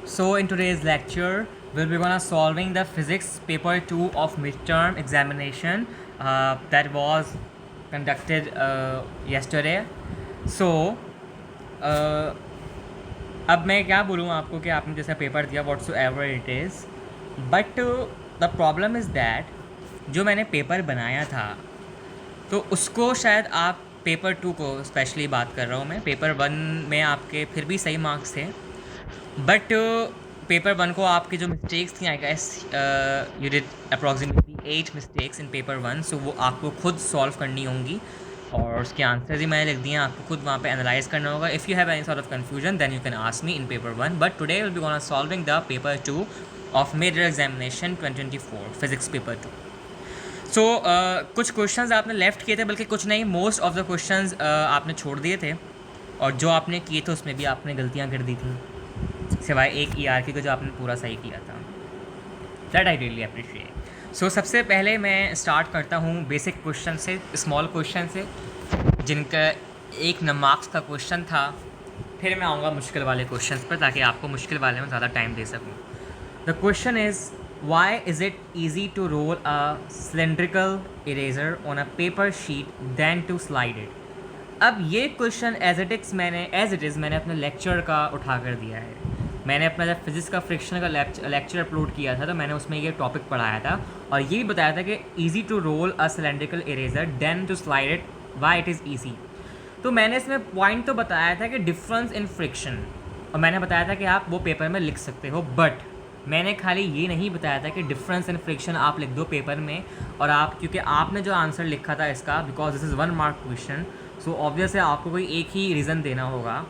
So in today's lecture, we'll be gonna solving the physics paper 2 of midterm examination that was conducted yesterday. So uh, अब मैं क्या बोलूँ आपको कि आपने जैसा पेपर दिया what's ever it is, but the problem is that जो मैंने पेपर बनाया था तो उसको शायद आप पेपर 2 को स्पेशली बात कर रहा हूँ मैं। पेपर 1 में आपके फिर भी सही मार्क्स थे, बट पेपर 1 को आपकी जो मिस्टेक्स थी I guess you did approximately 8 mistakes in paper 1, so वो आपको खुद सॉल्व करनी होंगी और उसके आंसर्स ही मैंने लिख दिए हैं, आपको खुद वहाँ पे एनालाइज करना होगा। If you have any sort of confusion then you can ask me in paper 1, but today will be gonna solving the paper 2 of mid examination 2024 physics paper 2। So कुछ क्वेश्चंस आपने लेफ़्ट किए थे, बल्कि कुछ नहीं, most of the questions आपने छोड़ दिए थे, और जो आपने किए थे उसमें भी आपने गलतियाँ कर दी थी, सिवाय एक ERK को जो आपने पूरा सही किया था। That I really appreciate. So सबसे पहले मैं स्टार्ट करता हूँ बेसिक क्वेश्चन से, स्मॉल क्वेश्चन से, जिनका 1 मार्क्स का क्वेश्चन था। फिर मैं आऊँगा मुश्किल वाले क्वेश्चन पर, ताकि आपको मुश्किल वाले में ज़्यादा टाइम दे सकूँ। The question is, why is it easy to roll a cylindrical eraser on a paper sheet than to slide it? अब ये क्वेश्चन एज इट इज़ मैंने अपने लेक्चर का उठा कर दिया है। मैंने अपना जब फिज़िक्स का फ्रिक्शन का लेक्चर अपलोड किया था तो मैंने उसमें ये टॉपिक पढ़ाया था और ये भी बताया था कि easy to roll a cylindrical eraser then to slide it, why it is easy. तो मैंने इसमें पॉइंट तो बताया था कि डिफरेंस इन फ्रिक्शन, और मैंने बताया था कि आप वो पेपर में लिख सकते हो, बट मैंने खाली ये नहीं बताया था कि डिफरेंस इन फ्रिक्शन आप लिख दो पेपर में, और आप, क्योंकि आपने जो आंसर लिखा था इसका, because this is 1 mark question, so obvious है आपको कोई एक ही रीज़न देना होगा।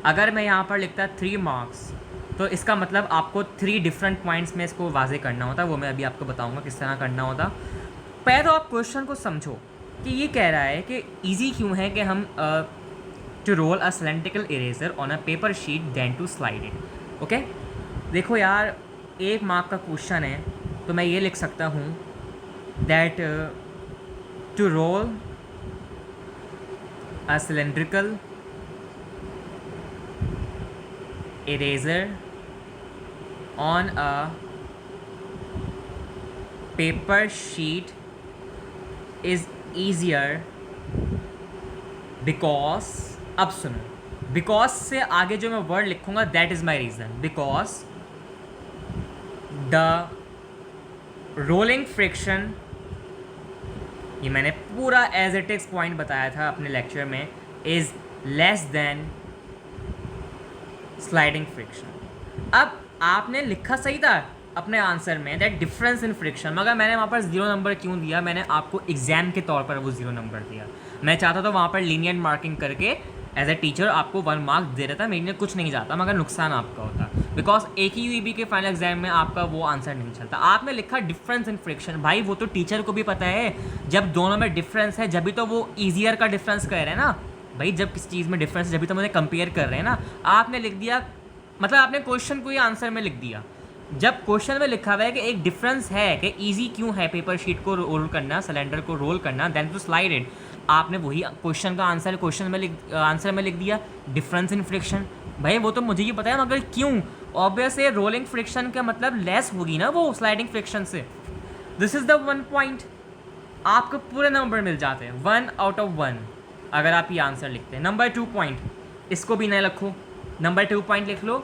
अगर मैं यहाँ पर लिखता 3 मार्क्स, तो इसका मतलब आपको 3 डिफरेंट पॉइंट्स में इसको वाजे करना होता। वो मैं अभी आपको बताऊँगा किस तरह करना होता। पहले तो आप क्वेश्चन को समझो कि ये कह रहा है कि ईजी क्यों है कि हम to roll a cylindrical eraser on a paper sheet then to slide it. Okay, देखो यार, 1 मार्क का क्वेश्चन है, तो मैं ये लिख सकता हूँ दैट टू रोल a cylindrical eraser on a paper sheet is easier because, अब सुनो, बिकॉज से आगे जो मैं वर्ड लिखूंगा that is my reason, because the rolling friction, ये मैंने पूरा एज इट इज पॉइंट बताया था अपने लेक्चर में, is less than sliding friction. अब आपने लिखा सही था अपने आंसर में दैट डिफरेंस इन फ्रिक्शन, मगर मैंने वहाँ पर 0 नंबर क्यों दिया? मैंने आपको एग्जाम के तौर पर वो 0 नंबर दिया। मैं चाहता था वहाँ पर लीनियंट मार्किंग करके एज ए टीचर आपको 1 मार्क दे रहा था, मेरे लिए कुछ नहीं जाता, मगर नुकसान आपका होता, बिकॉज AQEB के फाइनल एग्जाम में आपका वो आंसर नहीं चलता। आपने लिखा डिफरेंस इन फ्रिक्शन, भाई वो तो टीचर को भी पता है, जब दोनों में डिफरेंस है जब भी तो वो ईजियर का डिफरेंस कह रहे हैं ना भाई, जब किसी चीज़ में डिफरेंस है जब भी तो मुझे कंपेयर कर रहे हैं ना। आपने लिख दिया, मतलब आपने क्वेश्चन को ही आंसर में लिख दिया, जब क्वेश्चन में लिखा हुआ है कि एक डिफरेंस है कि ईजी क्यों है पेपर शीट को रोल करना, सिलेंडर को रोल करना, देन टू स्लाइड इट, आपने वही क्वेश्चन का आंसर आंसर में लिख दिया डिफरेंस इन फ्रिक्शन। भाई वो तो मुझे ही पता है, मगर क्यों? ऑब्वियस है, रोलिंग फ्रिक्शन का मतलब लेस होगी ना वो स्लाइडिंग फ्रिक्शन से। दिस इज़ द 1 पॉइंट, आपको पूरे नंबर मिल जाते हैं 1 आउट ऑफ 1 अगर आप ये आंसर लिखते हैं। नंबर 2 पॉइंट, इसको भी नहीं लिखो, नंबर 2 पॉइंट लिख लो,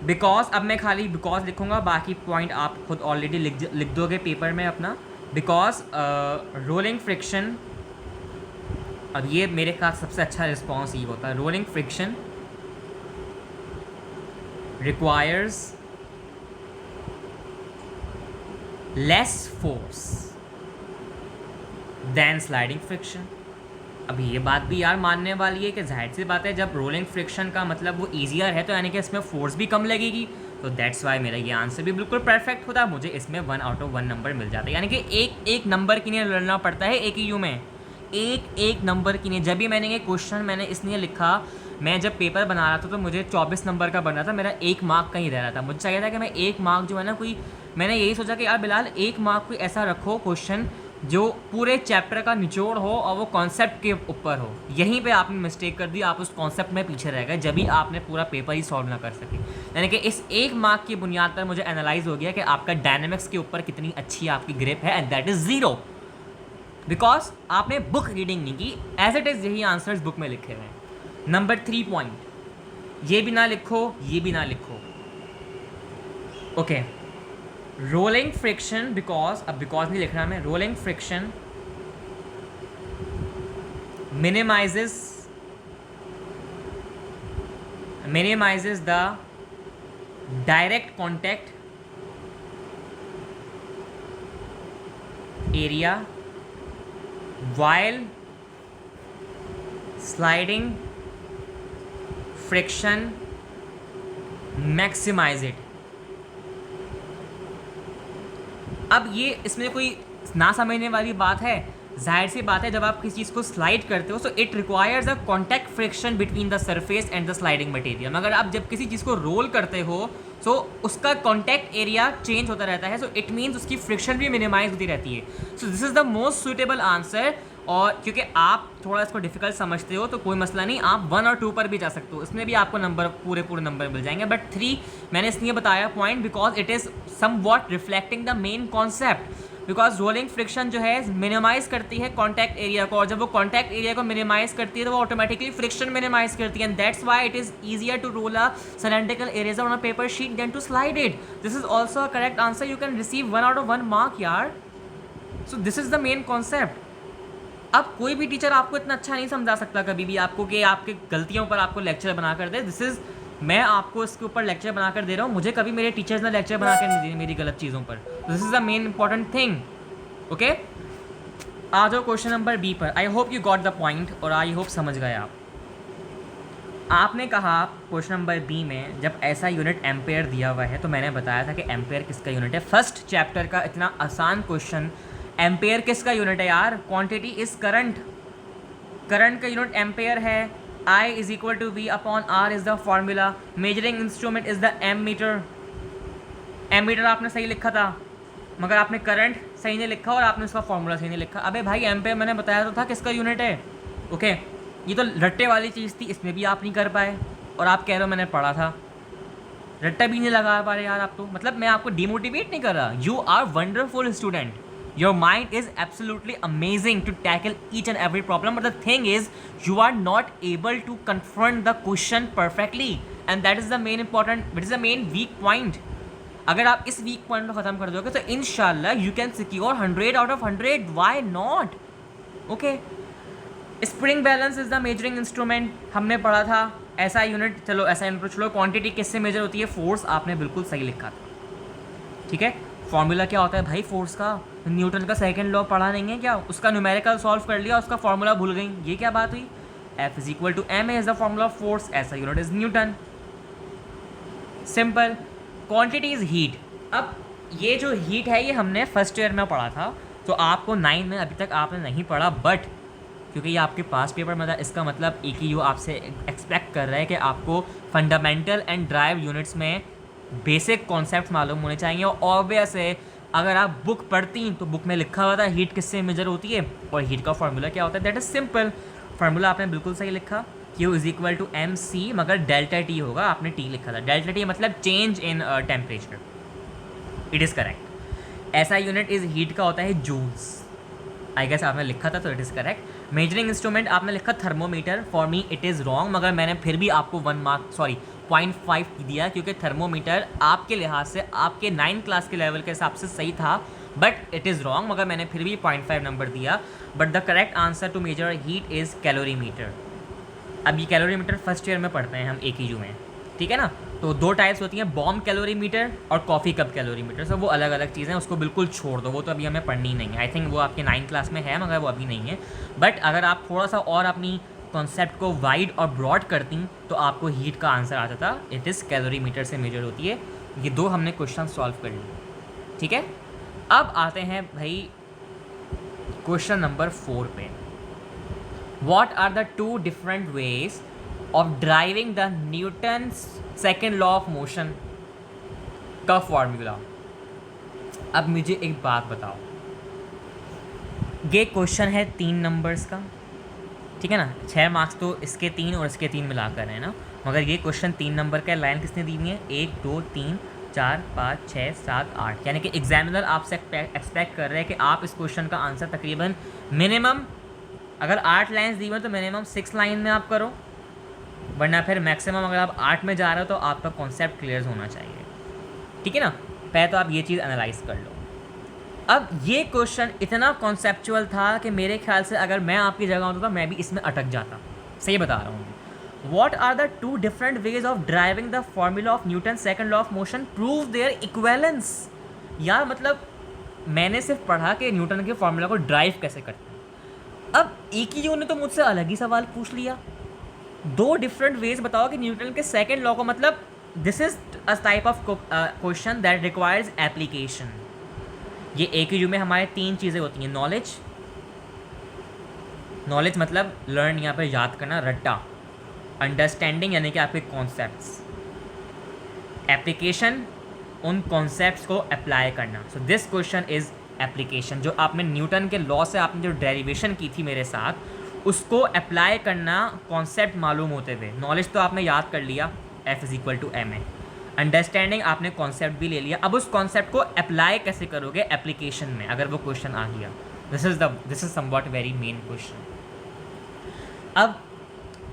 बिकॉज अब मैं खाली बिकॉज लिखूँगा, बाकी पॉइंट आप खुद ऑलरेडी लिख दोगे पेपर में अपना। बिकॉज रोलिंग फ्रिक्शन, अब ये मेरे का सबसे अच्छा रिस्पॉन्स ये होता है, rolling friction requires less force than sliding friction। अब ये बात भी यार मानने वाली है कि जाहिर सी बात है, जब रोलिंग फ्रिक्शन का मतलब वो ईजियर है तो यानी कि इसमें फोर्स भी कम लगेगी, तो दैट्स वाई मेरा ये आंसर भी बिल्कुल परफेक्ट होता है, मुझे इसमें 1 आउट ऑफ 1 नंबर मिल जाता है। यानी कि एक नंबर के लिए लड़ना पड़ता है AQU में, एक नंबर की नहीं। जब भी मैंने ये क्वेश्चन मैंने इसलिए लिखा, मैं जब पेपर बना रहा था तो मुझे 24 नंबर का बन रहा था, मेरा 1 मार्क का ही रह रहा था। मुझे चाहिए था कि मैं 1 मार्क जो है ना, कोई, मैंने यही सोचा कि यार बिलाल 1 मार्क कोई ऐसा रखो क्वेश्चन जो पूरे चैप्टर का निचोड़ हो और वो कॉन्सेप्ट के ऊपर हो। यहीं पे आपने मिस्टेक कर दी, आप उस कॉन्सेप्ट में पीछे रह गए, जब भी आपने पूरा पेपर ही सॉल्व ना कर सके। यानी कि इस एक मार्क की बुनियाद पर मुझे एनालाइज हो गया कि आपका डायनेमिक्स के ऊपर कितनी अच्छी आपकी ग्रिप है, and that is zero, because आपने बुक रीडिंग नहीं की। एज इट इज़ यही आंसर्स बुक में लिखे हुए हैं। नंबर 3 पॉइंट, ये भी ना लिखो, ये भी ना लिखो, ओके। रोलिंग फ्रिक्शन, बिकॉज, अब बिकॉज नहीं लिख रहा मैं, rolling friction minimizes the direct contact area while sliding friction maximize it। अब ये इसमें कोई ना समझने वाली बात है? जाहिर सी बात है, जब आप किसी चीज़ को स्लाइड करते हो so it requires a contact friction between the surface and the sliding material. मगर आप जब किसी चीज़ को रोल करते हो सो उसका कॉन्टैक्ट एरिया चेंज होता रहता है, सो इट मीन्स उसकी फ्रिक्शन भी मिनिमाइज होती रहती है। So this is the most suitable answer. और क्योंकि आप थोड़ा इसको डिफिकल्ट समझते हो तो कोई मसला नहीं, आप 1 और 2 पर भी जा सकते हो, इसमें भी आपको नंबर पूरे नंबर मिल जाएंगे। बट 3 मैंने इसलिए बताया point because it is some what reflecting the main concept. Because rolling friction जो है मिनिमाइज करती है कॉन्टैक्ट एरिया को, और जब वो कॉन्टैक्ट एरिया को मिनिमाइज करती है तो वो ऑटोमेटिकली फ्रिक्शन मिनिमाइज करती है, and that's why it is easier to roll a cylindrical eraser on a paper sheet then to slide it. This is also a correct answer, you can receive 1 out of 1 mark यार। So this is the main concept. अब कोई भी teacher आपको इतना अच्छा नहीं समझा सकता कभी भी आपको कि आपके गलतियों पर आपको लेक्चर बना कर दे। दिस इज़, मैं आपको इसके ऊपर लेक्चर बना कर दे रहा हूँ, मुझे कभी मेरे टीचर्स ने लेक्चर बना कर नहीं दिए मेरी गलत चीज़ों पर। This is the main important thing, okay. आ जाओ क्वेश्चन नंबर बी पर। I hope you got the point और आई होप समझ गए आप। आपने कहा क्वेश्चन नंबर बी में जब ऐसा यूनिट एम्पेयर दिया हुआ है तो मैंने बताया था कि एम्पेयर किसका यूनिट है। फर्स्ट चैप्टर का इतना आसान क्वेश्चन, एम्पेयर किसका यूनिट है यार? क्वांटिटी इज करंट, करंट का यूनिट एम्पेयर है। I is equal to V upon R is the formula. Measuring instrument is the ammeter. Ammeter आपने सही लिखा था मगर आपने करंट सही नहीं लिखा और आपने उसका फॉर्मूला सही नहीं लिखा। अबे भाई एम्पेयर मैंने बताया तो था किसका यूनिट है, ओके। ये तो रट्टे वाली चीज़ थी, इसमें भी आप नहीं कर पाए और आप कह रहे हो मैंने पढ़ा था। रट्टा भी नहीं लगा पा रहे यार आप तो, मतलब मैं आपको डिमोटिवेट नहीं कर रहा। You are wonderful student, your mind is absolutely amazing to tackle each and every problem, but the thing is you are not able to confront the question perfectly, and that is the main important, it is the main weak point. अगर आप इस weak point को ख़त्म कर दोगे तो इंशाल्लाह you can secure 100 out of 100, why not, okay. Spring balance is the measuring instrument, हमने पढ़ा था। ऐसा यूनिट, चलो ऐसा यूनिट चलो, क्वांटिटी किससे मेजर होती है? फोर्स, आपने बिल्कुल सही लिखा था, ठीक है। फॉर्मूला क्या होता है भाई फोर्स का? न्यूटन का सेकंड लॉ पढ़ा नहीं है क्या? उसका न्यूमेरिकल सॉल्व कर लिया, उसका फॉर्मूला भूल गई, ये क्या बात हुई? F is equal to m is the formula of force, ऐसा unit is Newton, simple. Quantity is heat. अब ये जो हीट है ये हमने फर्स्ट ईयर में पढ़ा था, तो आपको 9 में अभी तक आपने नहीं पढ़ा, बट क्योंकि ये आपके पास पेपर में था इसका मतलब एक ही यू आपसे एक्सपेक्ट कर रहा है कि आपको फंडामेंटल एंड ड्राइव यूनिट्स में बेसिक कॉन्सेप्ट मालूम होने चाहिए। और ऑब्वियस है अगर आप बुक पढ़ती तो बुक में लिखा हुआ था हीट किससे मेजर होती है और हीट का फार्मूला क्या होता है, दैट इज़ सिंपल। फार्मूला आपने बिल्कुल सही लिखा, Q is equal to M C, मगर डेल्टा टी होगा, आपने टी लिखा था। डेल्टा टी मतलब change in temperature, it is correct. ऐसा यूनिट इज हीट का होता है जूल्स, आई गेस आपने लिखा था तो it is correct. Measuring instrument आपने लिखा thermometer, for me it is wrong, मगर मैंने फिर भी आपको 0.5 दिया क्योंकि थर्मोमीटर आपके लिहाज से आपके 9 क्लास के लेवल के हिसाब से सही था, बट इट इज़ रॉन्ग, मगर मैंने फिर भी 0.5 नंबर दिया। But the correct answer to measure heat is calorimeter. अब ये कैलोरीमीटर फर्स्ट ईयर में पढ़ते हैं हम AQU में, ठीक है ना। तो 2 टाइप्स होती हैं, बॉम्ब कैलोरीमीटर और कॉफ़ी कप कैलोरीमीटर। सो वो अलग अलग चीज़ें, उसको बिल्कुल छोड़ दो, वो तो अभी हमें पढ़नी नहीं है। आई थिंक वो आपके 9 क्लास में है मगर वो अभी नहीं है। बट अगर आप थोड़ा सा और अपनी कॉन्सेप्ट को वाइड और ब्रॉड करती तो आपको हीट का आंसर आता था, इट इज़ कैलोरीमीटर से मेजर होती है। ये 2 हमने क्वेश्चन सॉल्व कर लिए, ठीक है। अब आते हैं भाई क्वेश्चन नंबर 4 पे। What are the 2 different ways of deriving the Newton's second law of motion का फॉर्मूला? अब मुझे एक बात बताओ, ये क्वेश्चन है 3 नंबर्स का, ठीक है ना, 6 मार्क्स तो इसके 3 और इसके 3 मिलाकर है ना, मगर ये क्वेश्चन 3 नंबर का लाइन किसने दी हुई है, 1 2 3 4 5 6 7 8, यानी कि एग्जामिनर आपसे एक्सपेक्ट कर रहे हैं कि आप इस क्वेश्चन का आंसर तकरीबन मिनिमम, अगर 8 लाइन्स दी हुई हैं तो मिनिमम 6 लाइन में आप करो, वरना फिर मैक्सिमम अगर आप 8 में जा रहे हो तो आपका कॉन्सेप्ट क्लियर होना चाहिए, ठीक है ना। पहले तो आप ये चीज़ एनालाइज कर लो। अब ये क्वेश्चन इतना कॉन्सेप्चुअल था कि मेरे ख्याल से अगर मैं आपकी जगह होता तो मैं भी इसमें अटक जाता, सही बता रहा हूँ। What are the 2 different ways of driving the formula of Newton second law of motion, prove their equivalence. यार मतलब मैंने सिर्फ पढ़ा कि न्यूटन के फॉर्मूला को ड्राइव कैसे करते हैं, अब एक ही ने तो मुझसे अलग ही सवाल पूछ लिया। 2 डिफरेंट वेज बताओ कि न्यूटन के सेकंड लॉ को, मतलब this is a type of question that requires application. ये एक ही में हमारे 3 चीज़ें होती हैं, नॉलेज, नॉलेज मतलब लर्न, यहाँ पर याद करना, रट्टा, अंडरस्टैंडिंग यानी कि आपके कॉन्सेप्ट्स, एप्लीकेशन उन कॉन्सेप्ट्स को अप्लाई करना। So this question is application, जो आपने न्यूटन के लॉ से आपने जो डेरिवेशन की थी मेरे साथ, उसको अप्लाई करना कॉन्सेप्ट मालूम होते हुए। नॉलेज तो आपने याद कर लिया, F = ma, अंडरस्टैंडिंग आपने कॉन्सेप्ट भी ले लिया, अब उस कॉन्सेप्ट को अप्लाई कैसे करोगे एप्लीकेशन में, अगर वो क्वेश्चन आ गया। This is somewhat very main question. अब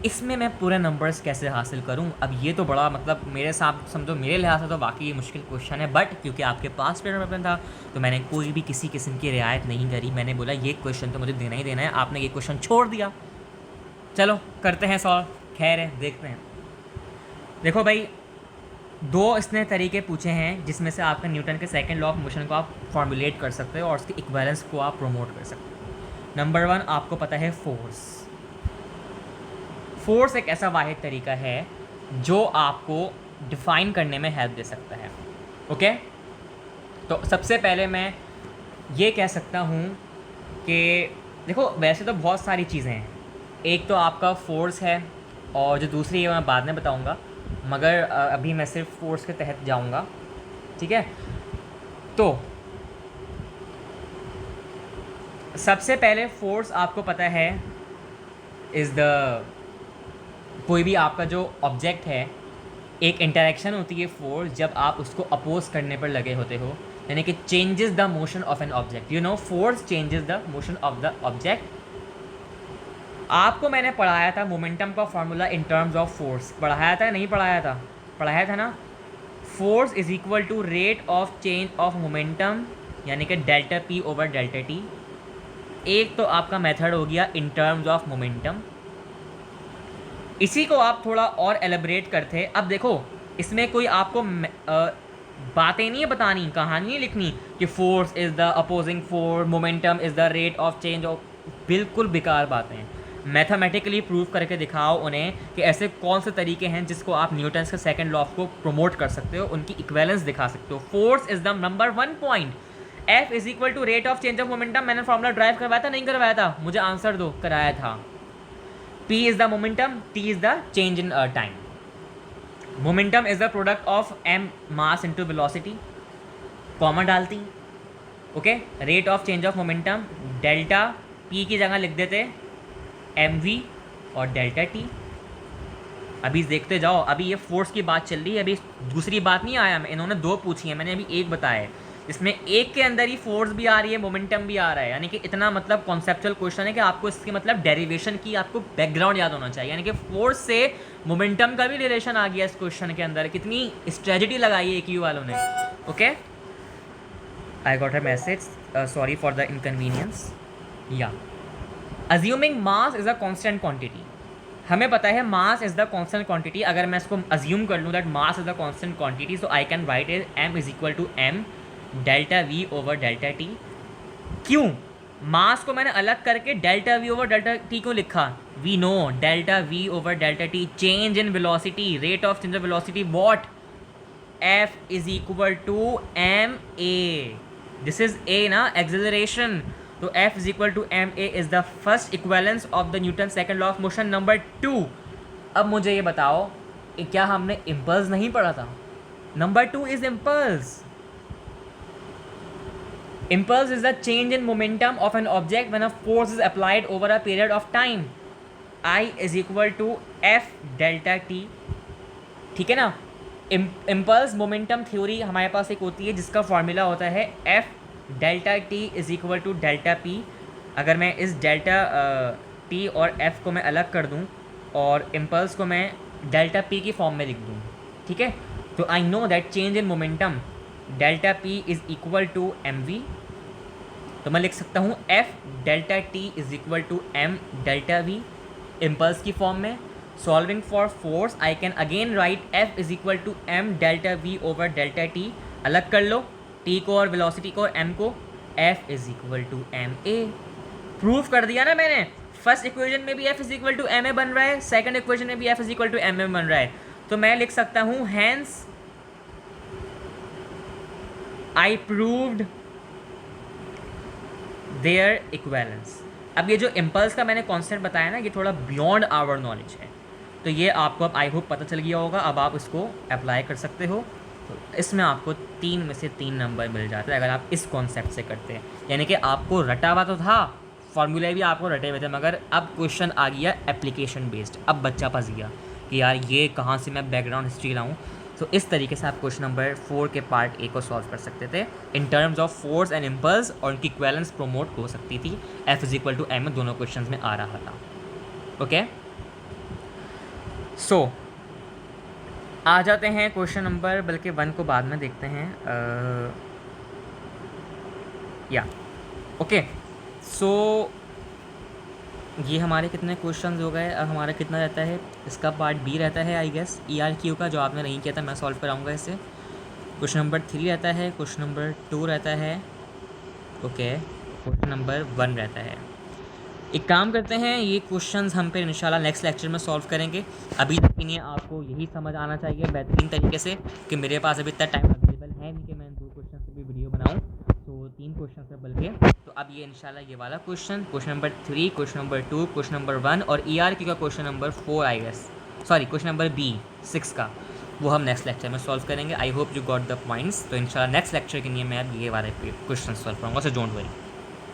इसमें मैं पूरे नंबर्स कैसे हासिल करूं, अब ये तो बड़ा मतलब मेरे साथ समझो, मेरे लिहाज से तो वाकई ये मुश्किल क्वेश्चन है, बट क्योंकि आपके पास पेपर था तो मैंने कोई भी किसी किस्म की रियायत नहीं करी। मैंने बोला ये क्वेश्चन तो मुझे देना ही देना है, आपने ये क्वेश्चन छोड़ दिया, चलो करते हैं सॉल्व। खैर है, देखते हैं। देखो भाई, 2 इसने तरीके पूछे हैं जिसमें से आपका न्यूटन के सेकंड लॉ ऑफ मोशन को आप फॉर्मुलेट कर सकते हो और उसके इक्विवेलेंस को आप प्रमोट कर सकते हो। नंबर 1 आपको पता है फोर्स। फोर्स एक ऐसा वाहिद तरीका है जो आपको डिफ़ाइन करने में हेल्प दे सकता है, ओके। तो सबसे पहले मैं ये कह सकता हूँ कि देखो वैसे तो बहुत सारी चीज़ें हैं, एक तो आपका फोर्स है और जो दूसरी है मैं बाद में बताऊँगा, मगर अभी मैं सिर्फ फोर्स के तहत जाऊंगा, ठीक है। तो सबसे पहले फोर्स आपको पता है इज़ द, कोई भी आपका जो ऑब्जेक्ट है, एक इंटरेक्शन होती है फोर्स जब आप उसको अपोज करने पर लगे होते हो, यानी कि changes the motion of an object, you know force changes the motion of the object. आपको मैंने पढ़ाया था मोमेंटम का formula in terms of force, पढ़ाया था नहीं पढ़ाया था, पढ़ाया था ना। Force is equal to rate of change of momentum, यानी कि delta P over delta T. एक तो आपका मेथड हो गया इन टर्म्स ऑफ मोमेंटम, इसी को आप थोड़ा और एलेबरेट करते। अब देखो इसमें कोई आपको बातें नहीं है बतानी, कहानी नहीं लिखनी कि force is the opposing force, momentum is the rate of change of, बिल्कुल बेकार बातें हैं। मैथमेटिकली प्रूव करके दिखाओ उन्हें कि ऐसे कौन से तरीके हैं जिसको आप न्यूटन्स के सेकंड लॉ को प्रमोट कर सकते हो, उनकी इक्विवेलेंस दिखा सकते हो। Force is the number 1 point. F is equal to rate of change of momentum, मैंने फॉर्मूला ड्राइव करवाया था नहीं करवाया था, मुझे आंसर दो, कराया था। P is the momentum, T is the change in time. Momentum is the product of m mass into velocity, comma डालती, okay. Rate of change of momentum, delta P की जगह लिख देते mv और डेल्टा टी। अभी देखते जाओ, अभी ये फोर्स की बात चल रही है, अभी दूसरी बात नहीं आया, इन्होंने 2 पूछी है, मैंने अभी 1 बताया है, इसमें एक के अंदर ही फोर्स भी आ रही है, मोमेंटम भी आ रहा है, यानी कि इतना मतलब कॉन्सेप्चुअल क्वेश्चन है कि आपको इसके मतलब डेरिवेशन की आपको बैकग्राउंड याद होना चाहिए, यानी कि फोर्स से मोमेंटम का भी रिलेशन आ गया इस क्वेश्चन के अंदर। कितनी स्ट्रेटजी लगाई है AQ वालों ने, okay. I got a message, sorry for the inconvenience. या assuming mass is a constant quantity, हमें पता है mass is the constant quantity. अगर मैं इसको अज्यूम कर लूँ that mass is the constant quantity, so I can write it m is equal to m delta v over delta t। क्यों mass को मैंने अलग करके delta v over delta t क्यों लिखा? We no delta v over delta t change in velocity, rate of change of velocity what, f is equal to m a, this is a ना, acceleration. तो F is equal to M A is the first equivalence of the Newton second law of motion. Number 2, अब मुझे ये बताओ क्या हमने impulse नहीं पढ़ा था? Number 2 is impulse, Impulse is the change in momentum of an object when a force is applied over a period of time. I is equal to F delta t. ठीक है ना. इम्पल्स मोमेंटम थ्योरी हमारे पास एक होती है जिसका formula होता है F delta T is equal to delta P. अगर मैं इस डेल्टा टी और F को मैं अलग कर दूं और इम्पल्स को मैं डेल्टा पी की फॉर्म में लिख दूं, ठीक है, तो I know that change in momentum delta P is equal to M V. तो मैं लिख सकता हूँ F delta T is equal to M delta V impulse की फॉर्म में. Solving for force I can again write F is equal to M delta V over delta T. अलग कर लो T को और वेलोसिटी को और M को. F is equal to M A. Proof कर दिया ना मैंने. फर्स्ट इक्वेशन में भी F is equal to M A बन रहा है, सेकंड इक्वेशन में भी F is equal to M A बन रहा है. तो मैं लिख सकता हूँ hence I proved their equivalence. अब ये जो इम्पल्स का मैंने कॉन्सेप्ट बताया ना, ये थोड़ा बियॉन्ड आवर नॉलेज है, तो ये आपको अब आई होप पता चल गया होगा. अब आप इसको अप्लाई कर सकते हो. तो इसमें आपको 3 में से 3 नंबर मिल जाते हैं अगर आप इस कॉन्सेप्ट से करते हैं. यानी कि आपको रटा हुआ तो था, फॉर्मूले भी आपको रटे हुए थे, मगर अब क्वेश्चन आ गया एप्लीकेशन बेस्ड. अब बच्चा फंस गया कि यार ये कहाँ से मैं बैकग्राउंड हिस्ट्री लाऊँ. तो इस तरीके से आप क्वेश्चन नंबर 4 के पार्ट ए को सॉल्व कर सकते थे in terms of force and impulse, और उनकी इक्वेलेंस प्रोमोट हो सकती थी. F is equal to M में दोनों क्वेश्चन में आ रहा था. ओके, सो आ जाते हैं क्वेश्चन नंबर, बल्कि 1 को बाद में देखते हैं. या ओके, सो ये हमारे कितने क्वेश्चंस हो गए. अब हमारा कितना रहता है, इसका पार्ट बी रहता है आई गेस ERQ का, जो आपने नहीं किया था मैं सॉल्व कराऊंगा इसे. क्वेश्चन नंबर 3 रहता है, क्वेश्चन नंबर 2 रहता है, ओके, क्वेश्चन नंबर 1 रहता है. एक काम करते हैं, ये क्वेश्चंस हम फिर इंशाल्लाह नेक्स्ट लेक्चर में सॉल्व करेंगे. अभी तक के लिए आपको यही समझ आना चाहिए बेहतरीन तरीके से कि मेरे पास अभी इतना टाइम अवेलेबल है नहीं कि मैं 2 क्वेश्चन से भी वीडियो बनाऊँ. तो 3 क्वेश्चन से बल्कि. तो अब ये इंशाल्लाह ये वाला question number 3, question number 2, question number 1 और ERQ का question number 4 I guess, sorry question number B 6 का, वो हम नेक्स्ट लेक्चर में सॉल्व करेंगे. आई hope you got the points. तो इंशाल्लाह नेक्स्ट लेक्चर के लिए मैं अब ये वाले क्वेश्चन सॉल्व करूँगा, सो डोंट वरी.